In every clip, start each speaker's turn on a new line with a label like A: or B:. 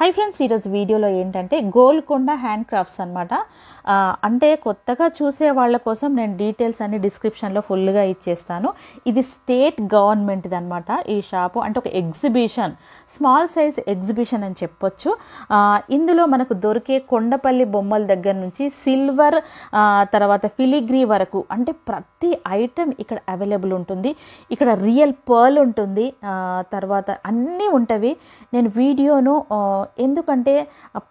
A: Hi friends, ఈరోజు వీడియోలో ఏంటంటే గోల్కొండ హ్యాండ్ క్రాఫ్ట్స్ అనమాట. అంటే కొత్తగా చూసే వాళ్ళ కోసం నేను డీటెయిల్స్ అన్ని డిస్క్రిప్షన్లో ఫుల్గా ఇచ్చేస్తాను. ఇది స్టేట్ గవర్నమెంట్ది అనమాట. ఈ షాపు అంటే ఒక ఎగ్జిబిషన్, స్మాల్ సైజ్ ఎగ్జిబిషన్ అని చెప్పొచ్చు. ఇందులో మనకు దొరికే కొండపల్లి బొమ్మల దగ్గర నుంచి సిల్వర్ తర్వాత ఫిలిగ్రీ వరకు అంటే ప్రతి ఐటెం ఇక్కడ అవైలబుల్ ఉంటుంది. ఇక్కడ రియల్ పర్ల్ ఉంటుంది, తర్వాత అన్నీ ఉంటవి. నేను వీడియోను ఎందుకంటే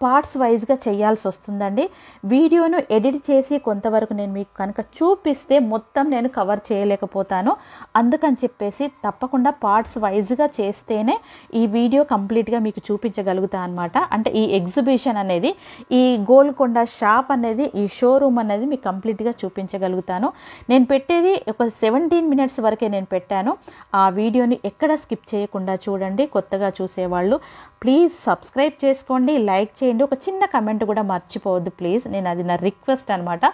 A: పార్ట్స్ వైజ్గా చేయాల్సి వస్తుందండి. వీడియోను ఎడిట్ చేసి కొంతవరకు నేను మీకు కనుక చూపిస్తే మొత్తం నేను కవర్ చేయలేకపోతాను. అందుకని చెప్పేసి తప్పకుండా పార్ట్స్ వైజ్గా చేస్తేనే ఈ వీడియో కంప్లీట్గా మీకు చూపించగలుగుతా అనమాట. అంటే ఈ ఎగ్జిబిషన్ అనేది, ఈ గోల్కొండ షాప్ అనేది, ఈ షోరూమ్ అనేది మీకు కంప్లీట్గా చూపించగలుగుతాను. నేను పెట్టేది ఒక 17 minutes వరకే నేను పెట్టాను. ఆ వీడియోని ఎక్కడ స్కిప్ చేయకుండా చూడండి. కొత్తగా చూసేవాళ్ళు ప్లీజ్ సబ్స్క్రైబ్ చేసుకోండి, లైక్ చేయండి, ఒక చిన్న కమెంట్ కూడా మర్చిపోవద్దు ప్లీజ్. నేను అది నా రిక్వెస్ట్ అనమాట.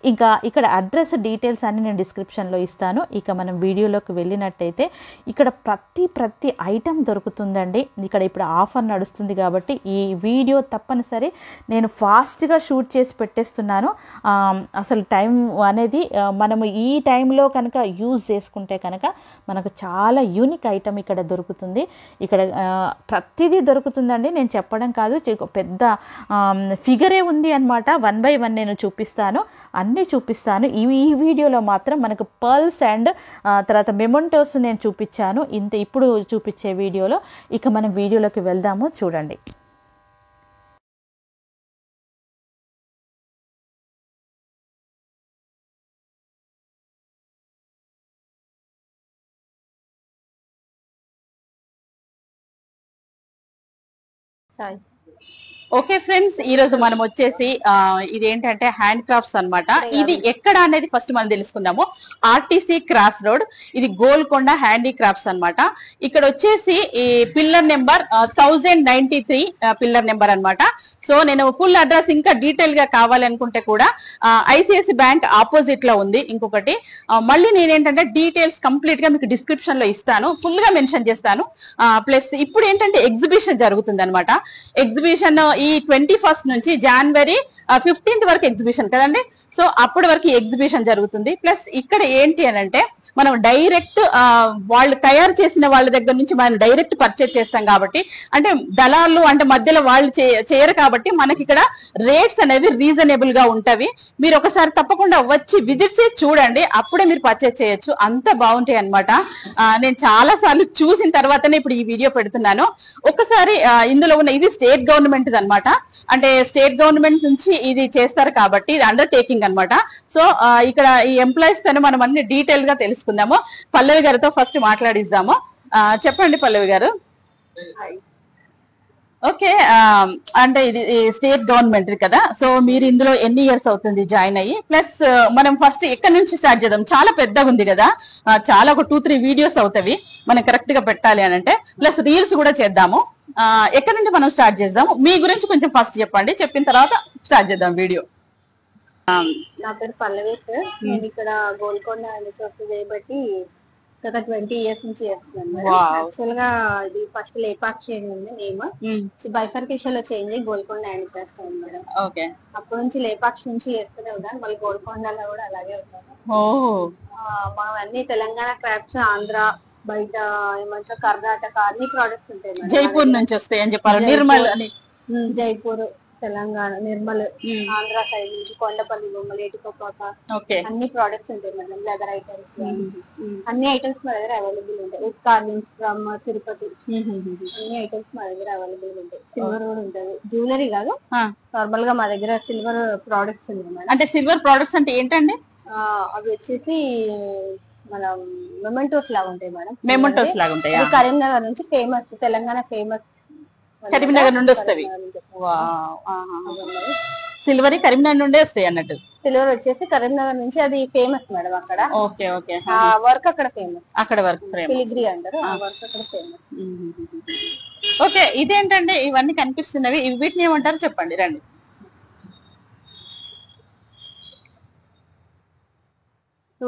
A: ఇంకా ఇక్కడ అడ్రస్ డీటెయిల్స్ అన్ని నేను డిస్క్రిప్షన్లో ఇస్తాను. ఇక మనం వీడియోలోకి వెళ్ళినట్టయితే ఇక్కడ ప్రతి ఐటెం దొరుకుతుందండి. ఇక్కడ ఇప్పుడు ఆఫర్ నడుస్తుంది కాబట్టి ఈ వీడియో తప్పనిసరి నేను ఫాస్ట్గా షూట్ చేసి పెట్టేస్తున్నాను. అసలు టైం అనేది మనము ఈ టైంలో కనుక యూజ్ చేసుకుంటే కనుక మనకు చాలా యూనిక్ ఐటెం ఇక్కడ దొరుకుతుంది. ఇక్కడ ప్రతిదీ దొరుకుతుందండి. నేను చెప్పడం కాదు, పెద్ద ఫిగరే ఉంది అనమాట. 1 by 1 నేను చూపిస్తాను, అన్నీ చూపిస్తాను. ఈ వీడియోలో మాత్రం మనకు పర్ల్స్ అండ్ తర్వాత మెమెంటోస్ నేను చూపించాను ఇంత ఇప్పుడు చూపించే వీడియోలో. ఇక మనం వీడియోలోకి వెళ్దాము, చూడండి.
B: ఓకే ఫ్రెండ్స్, ఈ రోజు మనం వచ్చేసి ఇది ఏంటంటే హ్యాండ్ క్రాఫ్ట్స్ అన్నమాట. ఇది ఎక్కడ అనేది ఫస్ట్ మనం తెలుసుకుందాము. ఆర్టీసీ క్రాస్ రోడ్, ఇది గోల్కొండ హ్యాండీ క్రాఫ్ట్స్ అన్నమాట. ఇక్కడ వచ్చేసి ఈ పిల్లర్ నెంబర్ 1093 పిల్లర్ నెంబర్ అన్నమాట. సో నేను ఫుల్ అడ్రస్ ఇంకా డీటెయిల్ గా కావాలనుకుంటే కూడా ఐసిఐసి బ్యాంక్ ఆపోజిట్ లో ఉంది. ఇంకొకటి మళ్ళీ నేనేంటంటే డీటెయిల్స్ కంప్లీట్ గా మీకు డిస్క్రిప్షన్ లో ఇస్తాను, ఫుల్ గా మెన్షన్ చేస్తాను. ప్లస్ ఇప్పుడు ఏంటంటే ఎగ్జిబిషన్ జరుగుతుంది అనమాట. ఎగ్జిబిషన్ ఈ 21st నుంచి January 15th వరకు ఎగ్జిబిషన్ కదండి. సో అప్పటి వరకు ఎగ్జిబిషన్ జరుగుతుంది. ప్లస్ ఇక్కడ ఏంటి అని అంటే మనం డైరెక్ట్ వాళ్ళు తయారు చేసిన వాళ్ళ దగ్గర నుంచి మనం డైరెక్ట్ పర్చేజ్ చేస్తాం కాబట్టి, అంటే దళాలు అంటే మధ్యలో వాళ్ళు చేయరు కాబట్టి మనకి ఇక్కడ రేట్స్ అనేవి రీజనబుల్ గా ఉంటవి. మీరు ఒకసారి తప్పకుండా వచ్చి విజిట్ చేసి చూడండి, అప్పుడే మీరు పర్చేజ్ చేయొచ్చు. అంత బాగుంటాయి అనమాట. నేను చాలా సార్లు చూసిన తర్వాతనే ఇప్పుడు ఈ వీడియో పెడుతున్నాను. ఒకసారి ఇందులో ఉన్న ఇది స్టేట్ గవర్నమెంట్ అనమాట. అంటే స్టేట్ గవర్నమెంట్ నుంచి ఇది చేస్తారు కాబట్టి ఇది అండర్టేకింగ్ అనమాట. సో ఇక్కడ ఈ ఎంప్లాయీస్ తో మనం అన్ని డీటెయిల్ గా తెలుసుకుందాము. పల్లవి గారితో ఫస్ట్ మాట్లాడిద్దాము. చెప్పండి పల్లవి గారు. ఓకే, అంటే ఇది స్టేట్ గవర్నమెంట్ కదా. సో మీరు ఇందులో ఎన్ని ఇయర్స్ అవుతుంది జాయిన్ అయ్యి? ప్లస్ మనం ఫస్ట్ ఎక్కడి నుంచి స్టార్ట్ చేద్దాం? చాలా పెద్దగా ఉంది కదా, చాలా ఒక 2-3 వీడియోస్ అవుతాయి మనం కరెక్ట్ గా పెట్టాలి అని అంటే. ప్లస్ రీల్స్ కూడా చేద్దాము. ఎక్కడి నుంచి మనం స్టార్ట్ చేద్దాము? మీ గురించి కొంచెం ఫస్ట్ చెప్పండి, చెప్పిన తర్వాత స్టార్ట్ చేద్దాం వీడియో.
C: నా పేరు పల్లవి సార్. నేను ఇక్కడ గోల్కొండ చేయబట్టి గత 20 years నుంచి చేస్తున్నాను. యాక్చువల్ గా ఇది ఫస్ట్ లేపాక్షి అని ఉంది నేమ్, బైఫర్కేషన్ లో చేంజ్ అయ్యి గోల్కొండ హ్యాండ్ క్రాఫ్ట్స్ అయింది మేడం.
B: ఓకే,
C: అప్పటి నుంచి లేపాక్షి నుంచి చేస్తూనే ఉన్నాను. మళ్ళీ గోల్కొండలో కూడా అలాగే ఉన్నాను. మనం అన్ని తెలంగాణ క్రాఫ్ట్స్, ఆంధ్ర, బయట ఏమంటారు కర్ణాటక అన్ని ప్రోడక్ట్స్ ఉంటాయి.
B: జైపూర్ నుంచి వస్తాయి అని చెప్పారు. నిర్మల్ అని
C: జైపూర్, తెలంగాణ, నిర్మల్, ఆంధ్ర సైడ్ నుంచి కొండపల్లి బొమ్మలు, ఏటికొప్పాక అన్ని ప్రోడక్ట్స్ ఉంటాయి మేడం. లెదర్ ఐటమ్స్ అన్ని ఐటమ్స్ మా దగ్గర అవైలబుల్ ఉంటాయి. వుడ్ కార్వింగ్స్ ఫ్రమ్ తిరుపతి అన్ని ఐటమ్స్ మా దగ్గర అవైలబుల్ ఉంటాయి. సిల్వర్ కూడా ఉంటుంది, జ్యువెలరీ కాదు, నార్మల్ గా మా దగ్గర సిల్వర్ ప్రోడక్ట్స్ ఉన్నాయి మేడం.
B: అంటే సిల్వర్ ప్రోడక్ట్స్ అంటే ఏంటండి?
C: అవి వచ్చేసి మనం మెమెంటోస్ లాగా ఉంటాయి మేడం.
B: మెమెంటోస్ లాగా ఉంటాయి.
C: కరీంనగర్ నుంచి ఫేమస్, తెలంగాణ ఫేమస్
B: కరీంనగర్ నుండి వస్తాయి. సిల్వర్ కరీంనగర్ నుండే వస్తాయి అన్నట్టు.
C: సిల్వర్ వచ్చేసి కరీంనగర్ నుంచి అది ఫేమస్ మేడం అక్కడ.
B: ఓకే ఓకే,
C: వర్క్ అక్కడ ఫేమస్,
B: అక్కడ వర్క్
C: ఫిలిగ్రీ అంటారు, ఆ వర్క్ అక్కడ ఫేమస్.
B: ఓకే, ఇదేంటంటే ఇవన్నీ కనిపిస్తున్నవి, వీటిని ఏమంటారు చెప్పండి రండి.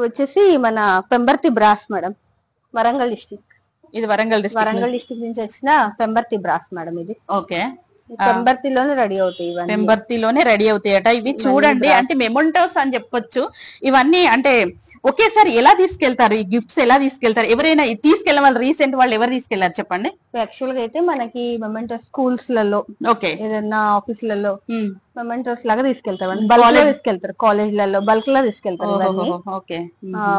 C: వచ్చేసి మన Pembarthi brass madam, Warangal district.
B: ఇది వరంగల్
C: డిస్ట్రిక్ట్ నుంచి వచ్చిన పెంబర్తి బ్రాస్ మేడం ఇది.
B: ఓకే,
C: పెంబర్తిలోనే రెడీ అవుతాయి ఇవన్నీ.
B: పెంబర్తిలోనే రెడీ అవుతాయట ఇవి. చూడండి అంటే మెమొంటోస్ అని చెప్పొచ్చు ఇవన్నీ. అంటే ఒకేసారి ఎలా తీసుకెళ్తారు ఈ గిఫ్ట్స్, ఎలా తీసుకెళ్తారు? ఎవరైనా తీసుకెళ్ళిన వాళ్ళు రీసెంట్ వాళ్ళు ఎవరు తీసుకెళ్లారు చెప్పండి?
C: యాక్చువల్ గా అయితే మనకి మెమెంటోస్ స్కూల్స్ లలో,
B: ఓకే,
C: ఏదైనా ఆఫీసులలో మెమెంటోస్ లాగా తీసుకెళ్తారు, బల్క్ లో తీసుకెళ్తారు, కాలేజ్లలో బల్క్ లో తీసుకెళ్తారు ఇవన్నీ.
B: ఓకే,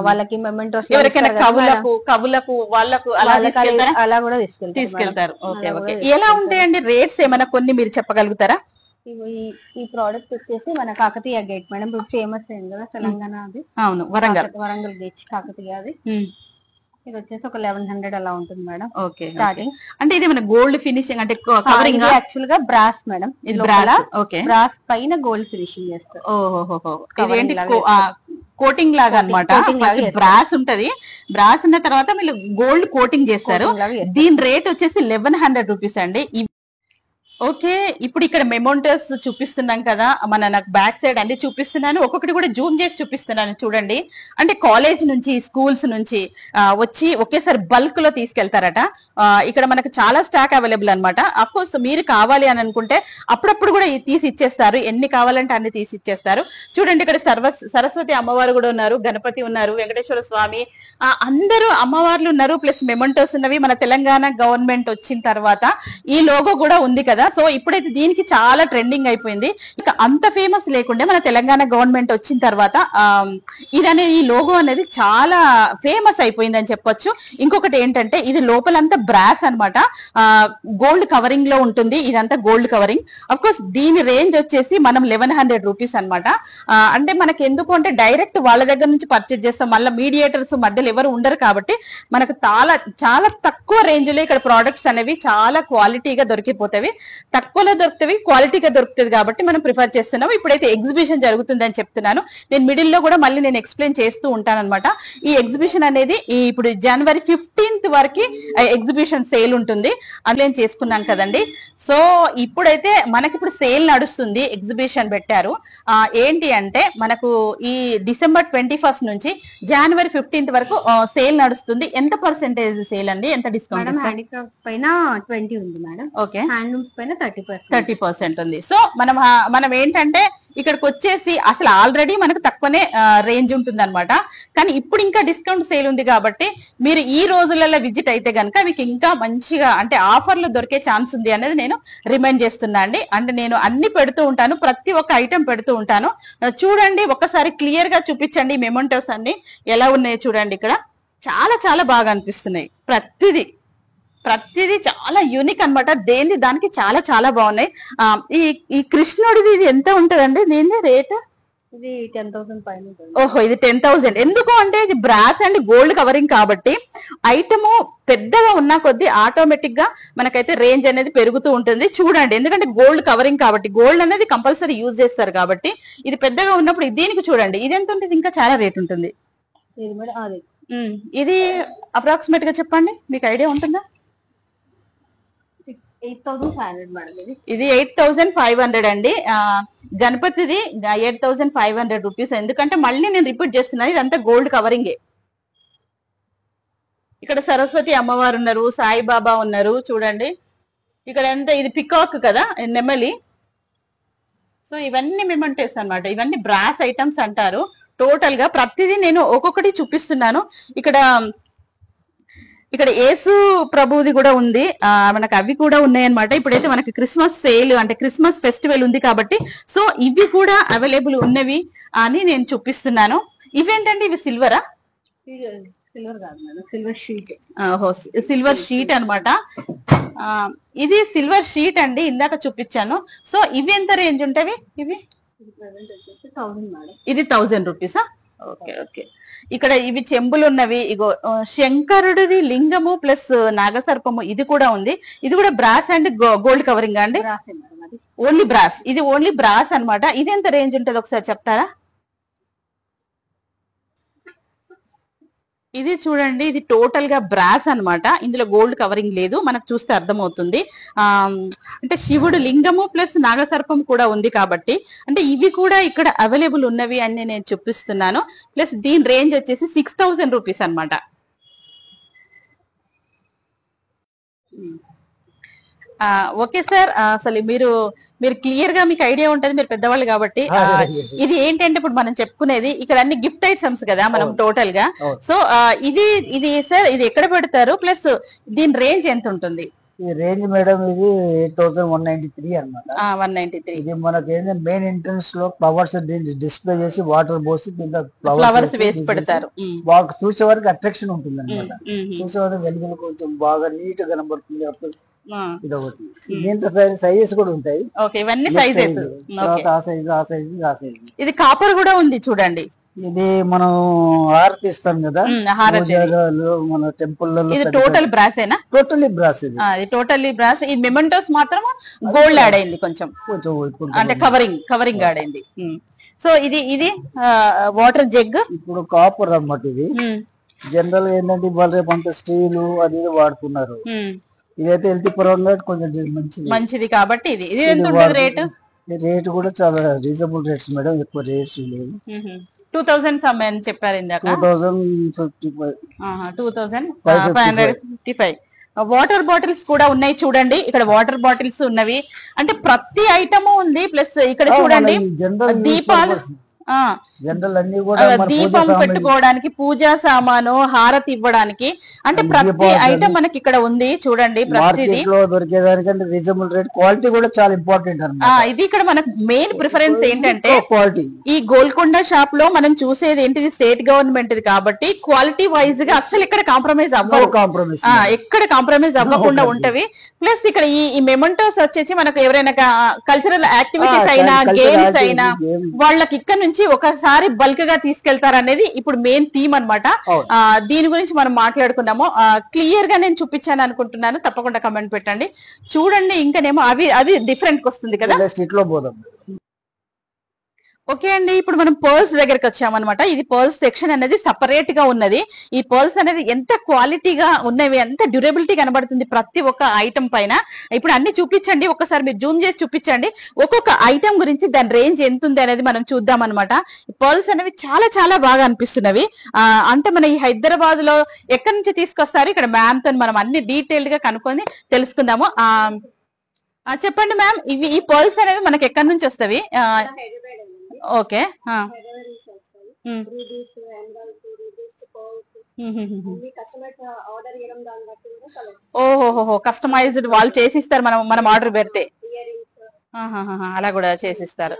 C: వాళ్ళకి మెమెంటోస్
B: ఎవరికైనా కవులకు వాళ్ళకు
C: అలా కూడా
B: తీసుకెళ్తారు. Okay okay. ఎలా ఉంటాయండి రేట్స్ ఏమైనా కొన్ని మీరు చెప్పగలుగుతారా?
C: ఈ ప్రోడక్ట్ వచ్చేసి మన కాకతీయ గేట్ మేడం, ఇప్పుడు ఫేమస్ అయింది కదా తెలంగాణ అది.
B: అవును,
C: వరంగల్ గేట్ కాకతీయ అది. ఇది వచ్చేసి ఒక 1100 అలా ఉంటుంది మేడం.
B: Okay, starting. అంటే ఇది మన గోల్డ్ ఫినిషింగ్ అంటే కవరింగ్
C: యాక్చువల్ గా బ్రాస్ మేడం, బ్రాస్ పైన గోల్డ్ ఫినిషింగ్ చేస్తారు.
B: ఓహో, ఇదేంటి కోటింగ్ లాగా అన్నమాట. బ్రాస్ ఉంటది, బ్రాస్ ఉన్న తర్వాత మీరు గోల్డ్ కోటింగ్ చేస్తారు. దీని రేట్ వచ్చేసి 1100 రూపీస్ అండి. ఓకే, ఇప్పుడు ఇక్కడ మెమోంటోస్ చూపిస్తున్నాం కదా, నాకు బ్యాక్ సైడ్ అన్ని చూపిస్తున్నాను, ఒక్కొక్కటి కూడా జూమ్ చేసి చూపిస్తున్నాను చూడండి. అంటే కాలేజ్ నుంచి, స్కూల్స్ నుంచి వచ్చి ఒకేసారి బల్క్ లో తీసుకెళ్తారట. ఇక్కడ మనకు చాలా స్టాక్ అవైలబుల్ అనమాట. అఫ్ కోర్స్ మీరు కావాలి అని అనుకుంటే అప్పుడప్పుడు కూడా తీసి ఇచ్చేస్తారు, ఎన్ని కావాలంటే అన్ని తీసి ఇచ్చేస్తారు. చూడండి ఇక్కడ సరస్వతి అమ్మవారు కూడా ఉన్నారు, గణపతి ఉన్నారు, వెంకటేశ్వర స్వామి, అందరూ అమ్మవార్లు ఉన్నారు, ప్లస్ మెమోంటోస్ ఉన్నవి. మన తెలంగాణ గవర్నమెంట్ వచ్చిన తర్వాత ఈ లోగో కూడా ఉంది కదా, సో ఇప్పుడైతే దీనికి చాలా ట్రెండింగ్ అయిపోయింది. ఇక అంత ఫేమస్ లేకుండే మన తెలంగాణ గవర్నమెంట్ వచ్చిన తర్వాత ఈ లోగో అనేది చాలా ఫేమస్ అయిపోయింది అని చెప్పొచ్చు. ఇంకొకటి ఏంటంటే ఇది లోపలంతా బ్రాస్ అన్నమాట, గోల్డ్ కవరింగ్ లో ఉంటుంది. ఇదంతా గోల్డ్ కవరింగ్. అఫ్ కోర్స్ దీని రేంజ్ వచ్చేసి మనం 1100 రూపీస్ అనమాట. అంటే మనకి ఎందుకు అంటే డైరెక్ట్ వాళ్ళ దగ్గర నుంచి పర్చేజ్ చేస్తాం, మళ్ళీ మీడియేటర్స్ మధ్యలో ఎవరు ఉండరు కాబట్టి మనకు చాలా తక్కువ రేంజ్ లో ఇక్కడ ప్రోడక్ట్స్ అనేవి చాలా క్వాలిటీగా దొరికిపోతాయి, తక్కువలో దొరుకుతాయి, క్వాలిటీగా దొరుకుతుంది కాబట్టి మనం ప్రిఫర్ చేస్తున్నాం. ఇప్పుడైతే ఎగ్జిబిషన్ జరుగుతుందని చెప్తున్నాను నేను, మిడిల్ లో కూడా మళ్ళీ నేను ఎక్స్ప్లెయిన్ చేస్తూ ఉంటాను అనమాట. ఈ ఎగ్జిబిషన్ అనేది ఇప్పుడు జనవరి 15th వరకు ఎగ్జిబిషన్ సేల్ ఉంటుంది, అందులో చేసుకున్నాం కదండి. సో ఇప్పుడైతే మనకి ఇప్పుడు సేల్ నడుస్తుంది, ఎగ్జిబిషన్ పెట్టారు. ఏంటి అంటే మనకు ఈ డిసెంబర్ 21st నుంచి జనవరి 15th వరకు సేల్ నడుస్తుంది. ఎంత పర్సెంటేజ్ సేల్ అండి, ఎంత డిస్కౌంట్?
C: హ్యాండీక్రాఫ్ట్స్ పైన 20 ఉంది మేడం.
B: ఓకే,
C: హ్యాండ్లూమ్స్ పైన
B: 30% ఉంది. సో మనం ఏంటంటే ఇక్కడికి వచ్చేసి అసలు ఆల్రెడీ మనకు తక్కువనే రేంజ్ ఉంటుంది అనమాట, కానీ ఇప్పుడు ఇంకా డిస్కౌంట్ సేల్ ఉంది కాబట్టి మీరు ఈ రోజులలో విజిట్ అయితే కనుక మీకు ఇంకా మంచిగా అంటే ఆఫర్లు దొరికే ఛాన్స్ ఉంది అనేది నేను రిమైండ్ చేస్తున్నా అండి. అంటే నేను అన్ని పెడుతూ ఉంటాను, ప్రతి ఒక్క ఐటెం పెడుతూ ఉంటాను. చూడండి ఒక్కసారి క్లియర్ గా చూపించండి మెమోంటోస్ అన్ని ఎలా ఉన్నాయో చూడండి. ఇక్కడ చాలా చాలా బాగా అనిపిస్తున్నాయి, ప్రతిదీ చాలా యూనిక్ అనమాట, దేని దానికి చాలా చాలా బాగున్నాయి. ఈ కృష్ణుడిది ఇది ఎంత ఉంటదండి దీని రేట్?
C: ఇది 10,000 పైన.
B: ఓహో, ఇది 10,000. ఎందుకు అంటే ఇది బ్రాస్ అండ్ గోల్డ్ కవరింగ్ కాబట్టి ఐటమ్ పెద్దగా ఉన్నా కొద్దీ ఆటోమేటిక్ గా మనకైతే రేంజ్ అనేది పెరుగుతూ ఉంటుంది. చూడండి, ఎందుకంటే గోల్డ్ కవరింగ్ కాబట్టి గోల్డ్ అనేది కంపల్సరీ యూజ్ చేస్తారు కాబట్టి ఇది పెద్దగా ఉన్నప్పుడు దీనికి చూడండి ఇది ఎంత ఉంటుంది, ఇంకా చాలా రేట్ ఉంటుంది. ఇది అప్రాక్సిమేట్ గా చెప్పండి, మీకు ఐడియా ఉంటుందా?
C: 8,500 మేడం.
B: ఇది 8,500 అండి. గణపతిది 8,500 రూపీస్. ఎందుకంటే మళ్ళీ నేను రిపీట్ చేస్తున్నాను, ఇదంతా గోల్డ్ కవరింగే. ఇక్కడ సరస్వతి అమ్మవారు ఉన్నారు, సాయిబాబా ఉన్నారు చూడండి. ఇక్కడ ఎంత, ఇది పికాక్ కదా, నెమలి. సో ఇవన్నీ మెమోంటోస్ అన్నమాట, ఇవన్నీ బ్రాస్ ఐటమ్స్ అంటారు. టోటల్ గా ప్రతిదీ నేను ఒక్కొక్కటి చూపిస్తున్నాను. ఇక్కడ యేసు ప్రభుది కూడా ఉంది, మనకు అవి కూడా ఉన్నాయన్నమాట. ఇప్పుడైతే మనకి క్రిస్మస్ సేల్ అంటే క్రిస్మస్ ఫెస్టివల్ ఉంది కాబట్టి సో ఇవి కూడా అవైలబుల్ ఉన్నవి అని నేను చూపిస్తున్నాను. ఇవేంటంటే ఇవి సిల్వరా?
C: సిల్వర్ కాదు madam, silver sheet.
B: Silver sheet అనమాట. ఇది సిల్వర్ షీట్ అండి, ఇందాక చూపించాను. సో ఇవి ఎంత రేంజ్ ఉంటాయి? ఇవి
C: 1000 మేడం.
B: ఇది 1000 రూపీసా? Okay okay. ఇక్కడ ఇవి చెంబులు ఉన్నవి, ఇగో శంకరుడిది లింగము ప్లస్ నాగసర్పము ఇది కూడా ఉంది. ఇది కూడా బ్రాస్ అండ్ గోల్డ్ కవరింగ్ అండి? ఓన్లీ బ్రాస్, ఇది ఓన్లీ బ్రాస్ అనమాట. ఇది ఎంత రేంజ్ ఉంటుంది ఒకసారి చెప్తారా? ఇది చూడండి, ఇది టోటల్ గా బ్రాస్ అన్నమాట, ఇందులో గోల్డ్ కవరింగ్ లేదు, మనకు చూస్తే అర్థమవుతుంది. అంటే శివుడు లింగము ప్లస్ నాగసర్పం కూడా ఉంది కాబట్టి అంటే ఇవి కూడా ఇక్కడ అవైలబుల్ ఉన్నవి అని నేను చూపిస్తున్నాను. ప్లస్ దీని రేంజ్ వచ్చేసి 6,000 రూపీస్ అనమాట. ఓకే సార్, అసలు మీరు క్లియర్ గా మీకు ఐడియా ఉంటది, మీరు పెద్దవాళ్ళు కాబట్టి. ఇది ఏంటంటే ఇప్పుడు మనం చెప్పుకునేది ఇక్కడ అన్ని గిఫ్ట్ ఐటమ్స్ కదా మనం టోటల్ గా. సో ఇది సార్ ఇది ఎక్కడ పెడతారు, ప్లస్ దీని రేంజ్ ఎంత ఉంటుంది?
D: ఈ రేంజ్ మేడం ఇది 8193 అన్నమాట.
B: 193.
D: ఇది మనకి ఏంటంటే మెయిన్ ఎంట్రన్స్ లో ఫ్లవర్స్ డిస్ప్లే చేసి వాటర్ పోసి దీంట్లో
B: ఫ్లవర్స్ వేసి పెడతారు.
D: బాగా చూసే వరకు అట్రాక్షన్ ఉంటుంది అనమాట. చూసే వరకు వెలుగులు కొంచెం బాగా నీట్ గా కనబడుతుంది. ఇది ఒకటి. దీంట్లో సైజెస్ కూడా ఉంటాయి.
B: ఇవన్నీ సైజెస్.
D: ఆ సైజ్ ఆ సైజ్ ఆ సైజ్.
B: ఇది కాపర్ కూడా ఉంది చూడండి.
D: ఇది మనం హారతి ఇస్తాం కదా మన టెంపుల్
B: ఇది టోటల్ బ్రాస్ ఏనా?
D: Totally brass.
B: ఇది టోటల్లీ బ్రాస్. ఈ మెమెంటోస్ మాత్రం గోల్డ్ యాడ్ అయింది కొంచెం, అంటే కవరింగ్ యాడ్ అయింది. సో ఇది వాటర్ జగ్
D: ఇప్పుడు కాపర్ అన్నమాట. ఇది జనరల్ ఏంటంటే ఇవాళ రేపు అంత స్టీల్ అది వాడుతున్నారు. ఇదైతే హెల్త్ పరంగా కొంచెం
B: మంచిది కాబట్టి ఇది ఎంత ఉంటుంది రేటు?
D: రేట్ కూడా చాలా రీజనబుల్ రేట్స్ మేడం, ఎక్కువ రేట్స్ లేదు.
B: 2000 సమయం చెప్పారు ఇందాక. 2555. వాటర్ బాటిల్స్ కూడా ఉన్నాయి చూడండి. ఇక్కడ వాటర్ బాటిల్స్ ఉన్నవి, అంటే ప్రతి ఐటమ్ ఉంది. ప్లస్ ఇక్కడ చూడండి దీపాలు,
D: జనరల్ అన్ని కూడా
B: దీపం పెట్టుకోవడానికి, పూజా సామాను, హారతి ఇవ్వడానికి, అంటే ప్రతి ఐటమ్ మనకి ఇక్కడ ఉంది చూడండి. ప్రతిదీ
D: దొరికేదానికంటే రీజనబుల్ రేట్, క్వాలిటీ కూడా చాలా ఇంపార్టెంట్ అన్నమాట.
B: ఇది ఇక్కడ మనకు మెయిన్ ప్రిఫరెన్స్ ఏంటంటే
D: క్వాలిటీ.
B: ఈ గోల్కొండ షాప్ లో మనం చూసేది ఏంటిది, స్టేట్ గవర్నమెంట్ కాబట్టి క్వాలిటీ వైజ్ గా అసలు ఇక్కడ కాంప్రమైజ్ అవ్వవు. ఎక్కడ కాంప్రమైజ్ అవ్వకుండా ఉంటవి. ప్లస్ ఇక్కడ ఈ మెమెంటోస్ వచ్చేసి మనకు ఎవరైనా కల్చరల్ యాక్టివిటీస్ అయినా, గేమ్స్ అయినా, వాళ్ళకి ఇక్కడ నుంచి ఒకసారి బల్క్ గా తీసుకెళ్తారనేది ఇప్పుడు మెయిన్ థీమ్ అన్నమాట. దీని గురించి మనం మాట్లాడుకున్నాము. క్లియర్ గా నేను చూపించాను అనుకుంటున్నాను. తప్పకుండా కమెంట్ పెట్టండి. చూడండి ఇంకానేమో అది డిఫరెంట్ వస్తుంది కదా. ఓకే అండి, ఇప్పుడు మనం పర్ల్స్ దగ్గరికి వచ్చామన్నమాట. ఇది పర్ల్స్ సెక్షన్ అనేది సపరేట్ గా ఉన్నది. ఈ పర్ల్స్ అనేది ఎంత క్వాలిటీగా ఉన్నవి, ఎంత డ్యూరబిలిటీ కనబడుతుంది ప్రతి ఒక్క ఐటమ్ పైన. ఇప్పుడు అన్ని చూపించండి, ఒక్కసారి మీరు జూమ్ చేసి చూపించండి. ఒక్కొక్క ఐటమ్ గురించి దాని రేంజ్ ఎంత ఉంది అనేది మనం చూద్దాం అనమాట. పర్ల్స్ అనేవి చాలా చాలా బాగా అనిపిస్తున్నవి. అంటే మన ఈ హైదరాబాద్ లో ఎక్కడి నుంచి తీసుకొస్తారు, ఇక్కడ మ్యామ్ తో మనం అన్ని డీటెయిల్డ్ గా కనుక్కొని తెలుసుకుందాము. చెప్పండి మ్యామ్, ఈ పర్ల్స్ అనేవి మనకి ఎక్కడి నుంచి వస్తవి? ఓకే. ఓహోహో, కస్టమైజ్డ్ వాళ్ళు చేసిస్తారు, మనం ఆర్డర్ పెడితే అలా కూడా చేసిస్తారు.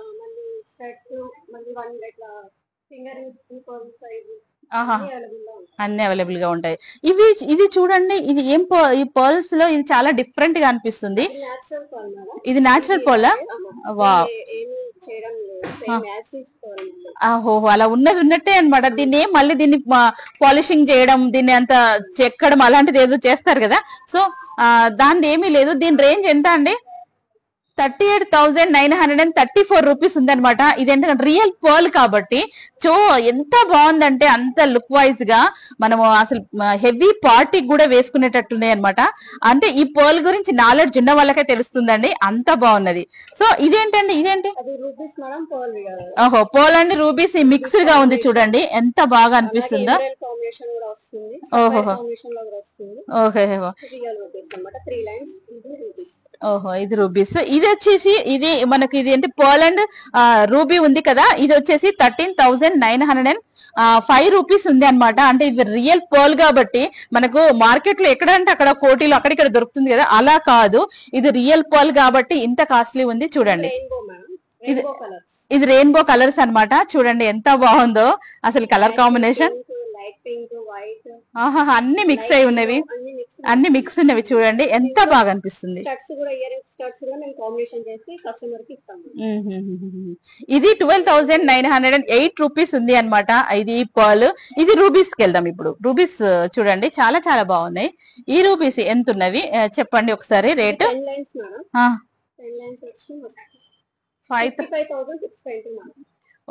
B: అన్ని అవైలబుల్ గా ఉంటాయి. ఇది చూడండి, ఇది ఏం ఈ పర్ల్స్ లో ఇది చాలా డిఫరెంట్ గా అనిపిస్తుంది. ఇది నేచురల్ పర్ల్. వావ్, ఓహో, అలా ఉన్నట్టే అన్నమాట. దీన్ని మళ్ళీ దీన్ని పాలిషింగ్ చేయడం, దీన్ని అంత చెక్కడం అలాంటిది ఏదో చేస్తారు కదా. సో దాని ఏమీ లేదు. దీని రేంజ్ ఎంత అండి? 38,934 రూపీస్ ఉందన్నమాట. ఇది ఏంటంటే రియల్ పర్ల్ కాబట్టి సో ఎంత బాగుందంటే అంత లుక్ వైజ్ గా మనము అసలు హెవీ పార్టీకి కూడా వేసుకునేటట్టున్నాయి అనమాట. అంటే ఈ పర్ల్ గురించి నాలెడ్జ్ ఉన్న వాళ్ళకే తెలుస్తుందండి, అంత బాగున్నది. సో ఇదేంటండి, ఇదేంటి? ఓహో, పర్ల్ అండ్ రూబీస్ మిక్స్డ్ గా ఉంది చూడండి, ఎంత బాగా అనిపిస్తుందో. ఓహో ఓహో, ఇది రూబీస్. ఇది వచ్చేసి ఇది మనకి ఇది ఏంటి పర్ల్ అండ్ రూబీ ఉంది కదా. ఇది వచ్చేసి 13,905 రూపీస్ ఉంది అనమాట. అంటే ఇది రియల్ పర్ల్ కాబట్టి మనకు మార్కెట్ లో ఎక్కడంటే అక్కడ కోటీలో అక్కడిక్కడ దొరుకుతుంది కదా, అలా కాదు. ఇది రియల్ పర్ల్ కాబట్టి ఇంత కాస్ట్లీ ఉంది చూడండి. ఇది రెయిన్బో కలర్స్ అన్నమాట. చూడండి ఎంత బాగుందో అసలు కలర్ కాంబినేషన్. అన్ని మిక్స్ అయి ఉన్నవి, అన్ని మిక్స్ ఉన్నవి చూడండి, ఎంత బాగా అనిపిస్తుంది. ఇది 12,908 రూపీస్ ఉంది అనమాట. ఇది పర్ల్. ఇది రూబీస్ కి వెళ్దాం ఇప్పుడు. రూబీస్ చూడండి చాలా చాలా బాగున్నాయి. ఈ రూబీస్ ఎంత ఉన్నవి చెప్పండి ఒకసారి రేట్. 5,620.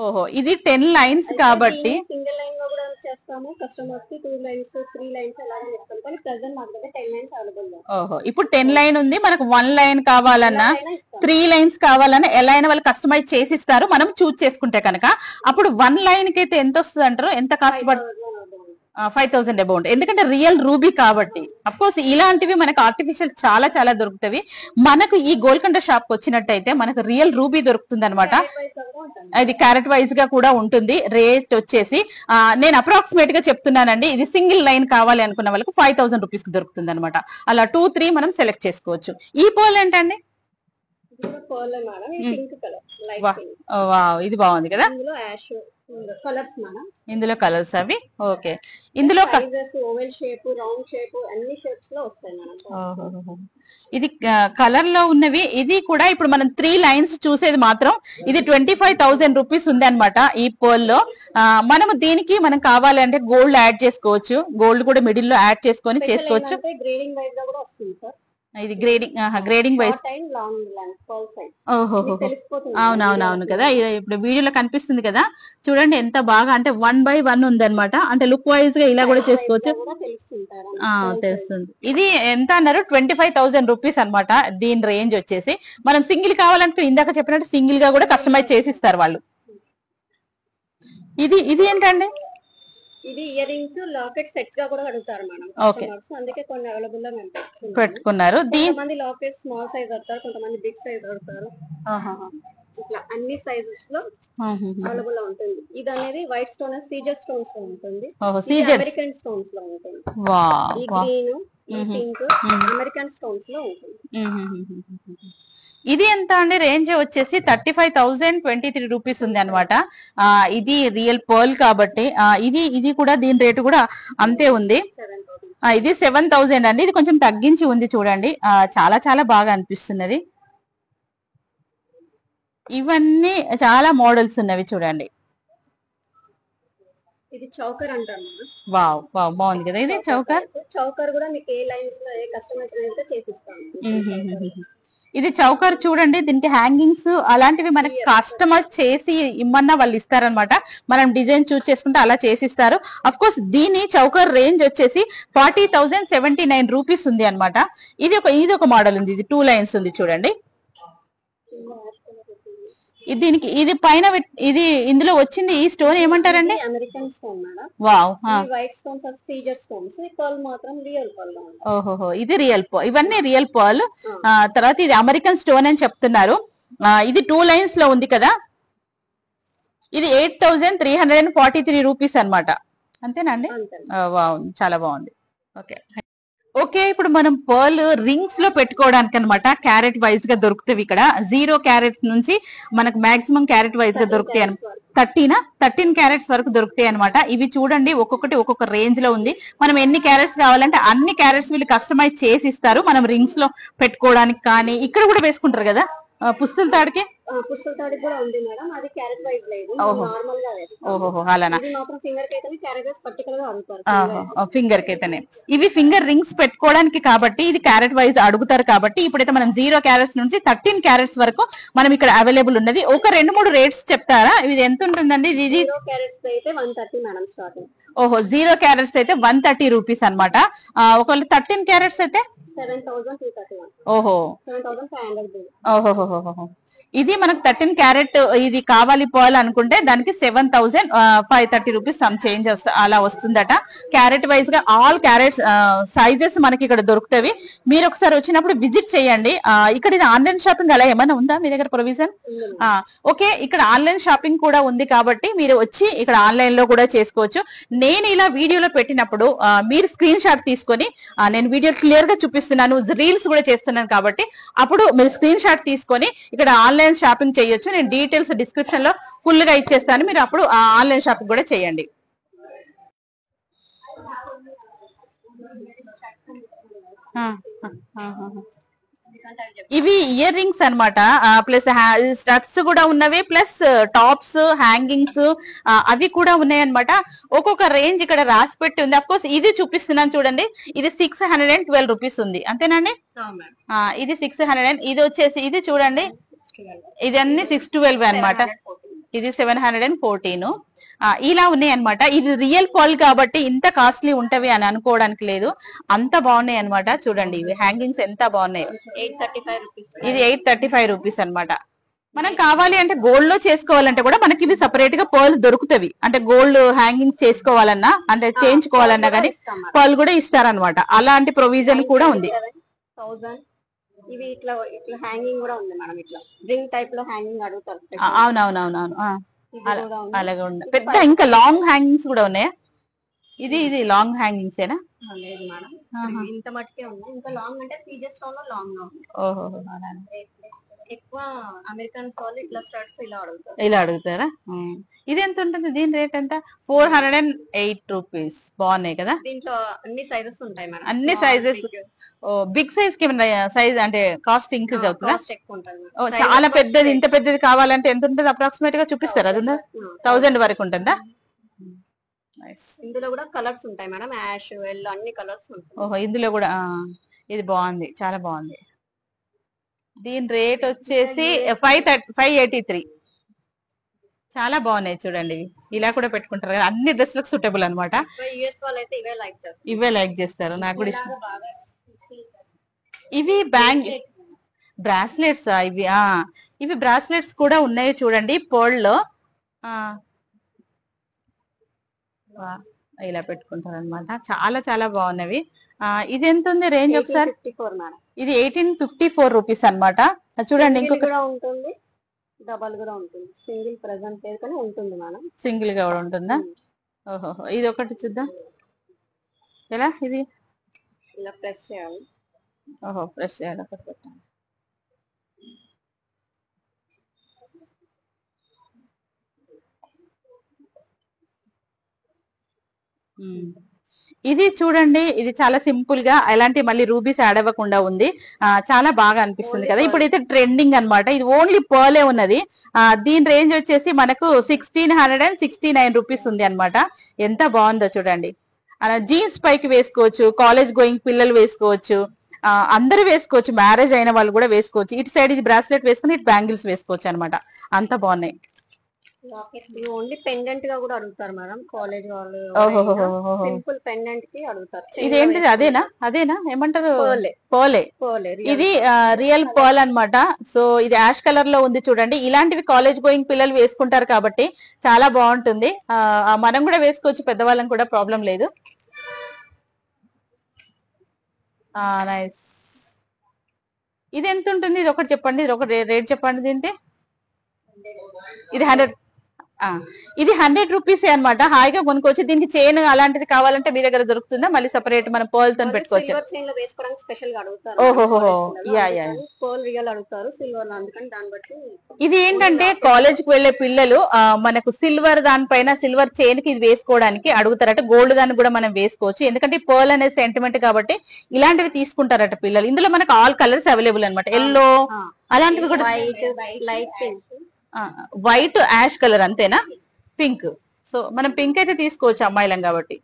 B: ఓహో, ఇది 10 లైన్స్ కాబట్టి
C: సింగిల్ లైన్ లో కూడా చేస్తాము. కస్టమర్స్ కి 2 లైన్స్ 3 లైన్స్ అలాగే చేస్తాం. కానీ ప్రెజెంట్ మన దగ్గర 10 లైన్స్ అవైలబుల్ గా.
B: ఓహో, ఇప్పుడు 10 లైన్ ఉంది. మనకు 1 లైన్ కావాలన్నా 3 లైన్స్ కావాలన్నా ఎలా అయినా వాళ్ళు కస్టమైజ్ చేసి ఇస్తారు, మనం చూస్ చేసుకుంటే కనుక. అప్పుడు 1 లైన్ కి అయితే ఎంత వస్తుంది అంటారు, ఎంత కాస్ట్ పడుతుంది? 5,000 అబౌంట్, ఎందుకంటే రియల్ రూబీ కాబట్టి. అఫ్ కోర్స్ ఇలాంటివి మనకు ఆర్టిఫిషియల్ చాలా చాలా దొరుకుతాయి. మనకు ఈ గోల్కొండ షాప్ కి వచ్చినట్టయితే మనకు రియల్ రూబీ దొరుకుతుంది అనమాట. ఇది క్యారెట్ వైజ్ గా కూడా ఉంటుంది. రేట్ వచ్చేసి నేను అప్రాక్సిమేట్ గా చెప్తున్నానండి. ఇది సింగిల్ లైన్ కావాలి అనుకున్న వాళ్ళకి 5,000 రూపీస్ కి దొరుకుతుంది అనమాట. అలా 2-3 మనం సెలెక్ట్ చేసుకోవచ్చు. ఈ పోల్ ఏంటండి? ఇది బాగుంది కదా. ఇందులో కలర్స్ అవి ఓకే. ఇందులో ఇది కలర్ లో ఉన్నవి. ఇది కూడా ఇప్పుడు మనం 3 లైన్స్ చూసేది మాత్రం ఇది 25,000 రూపీస్ ఉంది అనమాట. ఈ పోల్ లో మనము దీనికి మనం కావాలంటే గోల్డ్ యాడ్ చేసుకోవచ్చు. గోల్డ్ కూడా మిడిల్ లో యాడ్ చేసుకొని చేసుకోవచ్చు. ఇది గ్రేడింగ్ వైజ్. అవునవునవును కదా. ఇప్పుడు వీడియోలో కనిపిస్తుంది కదా, చూడండి ఎంత బాగా అంటే 1 by 1 ఉంది అనమాట. అంటే లుక్ వైజ్ గా ఇలా కూడా చేసుకోవచ్చు. తెలుస్తుంది. ఇది ఎంత అన్నారు? 25,000 రూపీస్ అనమాట. దీని రేంజ్ వచ్చేసి మనం సింగిల్ కావాలంటే ఇందాక చెప్పినట్టు సింగిల్ గా కూడా కస్టమైజ్ చేసిస్తారు వాళ్ళు. ఇది ఏంటండి?
C: ఇది ఇయర్ రింగ్స్ లాకెట్ సెట్స్ గా కూడా అడుగుతారు మేడం. అందుకే కొన్ని అవైలబుల్ గా మేము
B: పెట్టుకున్నారు.
C: కొంతమంది లాకెట్ స్మాల్ సైజ్ అడుగుతారు, కొంతమంది బిగ్ సైజ్ అడుగుతారు. ఇట్లా అన్ని సైజెస్ లో అవైలబుల్ గా ఉంటుంది. ఇది అనేది వైట్ స్టోన్ సీజర్ స్టోన్స్ లో ఉంటుంది. అమెరికన్ స్టోన్స్ లో ఉంటుంది. ఈ గ్రీన్, ఈ పింక్ అమెరికన్ స్టోన్స్ లో ఉంటుంది.
B: ఇది ఎంత అండి? రేంజ్ వచ్చేసి 35,023 రూపీస్ ఉంది అనమాట. ఇది రియల్ పర్ల్ కాబట్టి ఇది కూడా దీని రేటు కూడా అంతే ఉంది. ఇది 7,000 అండి. ఇది కొంచెం తగ్గించి ఉంది చూడండి. చాలా చాలా బాగా అనిపిస్తున్నది. ఇవన్నీ చాలా మోడల్స్ ఉన్నవి చూడండి.
C: ఇది చౌకర్ అంటారు.
B: వావ్ వావ్ బాగుంది కదా. ఇది
C: చౌకర్ కూడా మీకు ఏ లైన్స్ లో ఏ కస్టమైజ్ అయితే చేసిస్తాం.
B: ఇది చౌకర్ చూడండి. దీనికి హ్యాంగింగ్స్ అలాంటివి మనకి కస్టమైజ్ చేసి ఇమ్మన్నా వాళ్ళు ఇస్తారనమాట. మనం డిజైన్ చూస్ చేసుకుంటే అలా చేసిస్తారు. అఫ్ కోర్స్ దీని చౌకర్ రేంజ్ వచ్చేసి 40,079 రూపీస్ ఉంది అనమాట. ఇది ఒక మోడల్ ఉంది. ఇది 2 లైన్స్ ఉంది చూడండి. దీనికి ఇది పైన ఇది ఇందులో వచ్చింది ఈ స్టోన్ ఏమంటారండి?
C: American stone madam.
B: Wow.
C: White stones Caesar stones. ఈ పర్ల్ మాత్రం రియల్ పర్ల్.
B: ఓహో ఇది రియల్ పర్ల్. ఇవన్నీ రియల్ పర్ల్. తర్వాత ఇది అమెరికన్ స్టోన్ అని చెప్తున్నారు. ఇది 2 లైన్స్ లో ఉంది కదా. ఇది 8,343 రూపీస్ అనమాట. అంతేనండి? వావ్ చాలా బాగుంది. ఓకే ఇప్పుడు మనం పర్ల్ రింగ్స్ లో పెట్టుకోవడానికి అనమాట క్యారెట్ వైజ్ గా దొరుకుతాయి. ఇక్కడ 0 క్యారెట్స్ నుంచి మనకు మాక్సిమం క్యారెట్ వైజ్ గా దొరుకుతాయి. 13 క్యారెట్స్ వరకు దొరుకుతాయి అనమాట. ఇవి చూడండి ఒక్కొక్కటి ఒక్కొక్క రేంజ్ లో ఉంది. మనం ఎన్ని క్యారెట్స్ కావాలంటే అన్ని క్యారెట్స్ వీళ్ళు కస్టమైజ్ చేసి ఇస్తారు. మనం రింగ్స్ లో పెట్టుకోవడానికి కానీ ఇక్కడ కూడా వేసుకుంటారు కదా పుస్తల తాడికి.
C: పుస్తల తాడికి కూడా ఉంది మేడం. అది క్యారెట్ వైజ్ లేదు, నార్మల్ గా వేస్తాం.
B: ఓహో అలానా.
C: ఇది మాత్రం ఫింగర్ కి అయితే క్యారెట్ వైజ్ పర్టికులర్ గా అడుగుతారు.
B: ఫింగర్ కి అయితేనే ఇవి ఫింగర్ రింగ్స్ పెట్టుకోవడానికి కాబట్టి ఇది క్యారెట్ వైజ్ అడుగుతారు. కాబట్టి ఇప్పుడైతే మనం 0 క్యారెట్స్ నుంచి 13 క్యారెట్స్ వరకు మనం ఇక్కడ అవైలబుల్ ఉన్నది. ఒక 2-3 రేట్స్ చెప్తారా? ఇది ఎంత ఉంటుందండి? ఇది
C: 0 క్యారెట్స్ అయితే 130 మేడం స్టార్టింగ్.
B: ఓహో 0 క్యారెట్స్ అయితే 130 రూపీస్ అనమాట. ఒకవేళ 13 క్యారెట్స్ అయితే
C: 7,231.
B: ఓహో
C: 7,500.
B: ఓహోహోహో. ఇది మనకు 13 క్యారెట్ ఇది కావాలి పర్ల్ అనుకుంటే దానికి 7,530 రూపీస్ సమ్ చేంజ్ అలా వస్తుందట. క్యారెట్ వైజ్ గా ఆల్ క్యారెట్స్ సైజెస్ మనకి ఇక్కడ దొరుకుతాయి. మీరు ఒకసారి వచ్చినప్పుడు విజిట్ చేయండి. ఇక్కడ ఇది ఆన్లైన్ షాపింగ్ అలా ఏమైనా ఉందా మీ దగ్గర ప్రొవిజన్? ఓకే ఇక్కడ ఆన్లైన్ షాపింగ్ కూడా ఉంది కాబట్టి మీరు వచ్చి ఇక్కడ ఆన్లైన్ లో కూడా చేసుకోవచ్చు. నేను ఇలా వీడియోలో పెట్టినప్పుడు మీరు స్క్రీన్ షాట్ తీసుకొని నేను వీడియో క్లియర్ గా చూపిస్తున్నాను, రీల్స్ కూడా చేస్తున్నాను కాబట్టి అప్పుడు మీరు స్క్రీన్ షాట్ తీసుకొని ఇక్కడ ఆన్లైన్ షాపింగ్ చేయొచ్చు. నేను డీటెయిల్స్ డిస్క్రిప్షన్ లో ఫుల్ గా ఇచ్చేస్తాను. మీరు అప్పుడు ఆన్లైన్ షాపింగ్ కూడా చేయండి. ఇవి ఇయర్ రింగ్స్ అనమాట. ప్లస్ స్టడ్స్ కూడా ఉన్నవి, ప్లస్ టాప్స్ హ్యాంగింగ్స్ అవి కూడా ఉన్నాయి అనమాట. ఒక్కొక్క రేంజ్ ఇక్కడ రాసి పెట్టి ఉంది. అఫ్ కోర్స్ ఇది చూపిస్తున్నాను చూడండి. ఇది 612 రూపీస్ ఉంది. అంతేనండి? ఇది 600. ఇది వచ్చేసి ఇది చూడండి ఇది అన్ని 612 అనమాట. ఇది 714. ఇలా ఉన్నాయి అనమాట. ఇది రియల్ పర్ల్ కాబట్టి ఇంత కాస్ట్లీ ఉంటవి అని అనుకోవడానికి లేదు, అంత బాగున్నాయి అనమాట. చూడండి ఇవి హ్యాంగింగ్స్ ఎంత బాగున్నాయి.
C: 835 రూపీస్.
B: ఇది 835 రూపీస్ అనమాట. మనం కావాలి అంటే గోల్డ్ లో చేసుకోవాలంటే కూడా మనకి ఇవి సపరేట్ గా పర్ల్స్ దొరుకుతాయి. అంటే గోల్డ్ హ్యాంగింగ్స్ చేసుకోవాలన్నా అంటే చేయించుకోవాలన్నా కానీ పర్ల్ కూడా ఇస్తారనమాట. అలాంటి ప్రొవిజన్ కూడా ఉంది.
C: 1000 ఇవి ఇట్లా ఇట్లా హ్యాంగింగ్ కూడా ఉంది మేడం. ఇట్లా రింగ్ టైప్ లో హ్యాంగింగ్ అడుగుతారు.
B: అవునవునవునవును. అలాగే ఉంది. పెద్ద ఇంకా లాంగ్ హ్యాంగింగ్స్ కూడా ఉన్నాయా? ఇది లాంగ్ హ్యాంగింగ్స్ ఏనా?
C: లేదు మేడం, ఇంత మట్టుకే ఉంది. ఇంకా లాంగ్ అంటే పీజెస్ లో లాంగ్ గా ఉంది.
B: ఓహో,
C: ఎక్కువ అమెరికన్ వాళ్ళు ఇట్లా స్టడ్స్
B: ఇలా అడుగుతారా? ఇది ఎంత ఉంటుంది? దీని రేట్ ఎంత? 408 రూపీస్. బాగున్నాయి కదా?
C: దీంట్లో అన్ని సైజెస్ ఉంటాయి మేడం.
B: అన్ని సైజెస్. బిగ్ సైజ్ కి సైజ్ అంటే కాస్ట్ ఇంక్రీజ్ అవుతుందా? చాలా పెద్దది, ఇంత పెద్దది కావాలంటే ఎంత ఉంటుంది అప్రాక్సిమేట్ గా చూపిస్తారా? అది 1000 వరకు ఉంటుందా?
C: ఇందులో కూడా కలర్స్ ఉంటాయి మేడం, యాష్ ఎల్లో అన్ని కలర్స్ ఉంటాయి.
B: ఓహో, ఇందులో కూడా. ఇది బాగుంది, చాలా బాగుంది. దీని రేట్ వచ్చేసి 583. చాలా బాగున్నాయి చూడండి. ఇలా కూడా పెట్టుకుంటారు కదా, అన్ని డ్రెస్లకు సూటబుల్ అనమాట. ఇవే లైక్ చేస్తారు, నాకు కూడా ఇష్టం. ఇవి బ్రాస్లెట్స్. ఇవి బ్రాస్లెట్స్ కూడా ఉన్నాయి చూడండి, పర్ల్ లో. ఇలా పెట్టుకుంటారు అనమాట. చాలా చాలా బాగున్నవి. ఇది ఎంత ఉంది రేంజ్ ఒకసారి? ఇది 1854 రూపీస్ అనమాట. చూడండి, ఇంకొక
C: ఉంటుంది, డబల్ కూడా ఉంటుంది. సింగిల్ ప్రెజెంట్ లేదు కానీ ఉంటుంది మేడం.
B: సింగిల్ గా కూడా ఉంటుందా? ఓహో, ఇది ఒకటి చూద్దాం. ఎలా? ఇది
C: ఇలా ప్రెస్ చేయాలి.
B: ఓహో, ప్రెస్ చేయాలి. ఒకటి పెట్టండి. ఇది చూడండి, ఇది చాలా సింపుల్ గా ఎలాంటి మళ్ళీ రూబీస్ యాడ్ అవ్వకుండా ఉంది. చాలా బాగా అనిపిస్తుంది కదా. ఇప్పుడు అయితే ట్రెండింగ్ అన్నమాట. ఇది ఓన్లీ పర్లే ఉన్నది. దీని రేంజ్ వచ్చేసి మనకు 1669 రూపీస్ ఉంది అన్నమాట. ఎంత బాగుందో చూడండి. అలా జీన్స్ పైకి వేసుకోవచ్చు, కాలేజ్ గోయింగ్ పిల్లలు వేసుకోవచ్చు, అందరూ వేసుకోవచ్చు, మ్యారేజ్ అయిన వాళ్ళు కూడా వేసుకోవచ్చు. ఇటు సైడ్ ఇది బ్రాస్లెట్ వేసుకుని ఇటు బ్యాంగిల్స్ వేసుకోవచ్చు అనమాట. అంత బాగున్నాయి.
C: ఓన్లీ పెండెంట్ గా కూడా అడుగుతారు మేడం, కాలేజ్ వాళ్ళు సింపుల్ పెండెంట్ కి అడుగుతారు.
B: ఇదేంటిది? అదేనా ఏమంటారు? పోలే. ఇది రియల్ పర్ల్ అన్నమాట. సో ఇది యాష్ కలర్ లో ఉంది చూడండి. ఇలాంటివి కాలేజ్ గోయింగ్ పిల్లలు వేసుకుంటారు కాబట్టి చాలా బాగుంటుంది. మనం కూడా వేసుకోవచ్చు, పెద్దవాళ్ళం కూడా, ప్రాబ్లం లేదు. నైస్. ఇది ఎంత ఉంటుంది? ఇది ఒకటి చెప్పండి, ఇది ఒక రేట్ చెప్పండి. దీంట్లో ఇది 100 రూపీసే అనమాట. హాయిగా కొనుక్కోవచ్చు. దీనికి చైన్ అలాంటిది కావాలంటే మీ దగ్గర దొరుకుతుందా? మళ్ళీ సెపరేట్ మనం పర్ల్ తో పెట్టుకోవచ్చు. ఓహో, ఇది ఏంటంటే కాలేజ్ కి వెళ్లే పిల్లలు మనకు సిల్వర్ దానిపైన సిల్వర్ చైన్ కి ఇది వేసుకోవడానికి అడుగుతారట. గోల్డ్ దాన్ని కూడా మనం వేసుకోవచ్చు, ఎందుకంటే పర్ల్ అనే సెంటిమెంట్ కాబట్టి ఇలాంటివి తీసుకుంటారట పిల్లలు. ఇందులో మనకు ఆల్ కలర్స్ అవైలబుల్ అనమాట. ఎల్లో అలాంటివి కూడా, వైట్, యాష్ కలర్, అంతేనా? పింక్. సో మనం పింక్ అయితే తీసుకోవచ్చు అమ్మాయిలం కాబట్టి.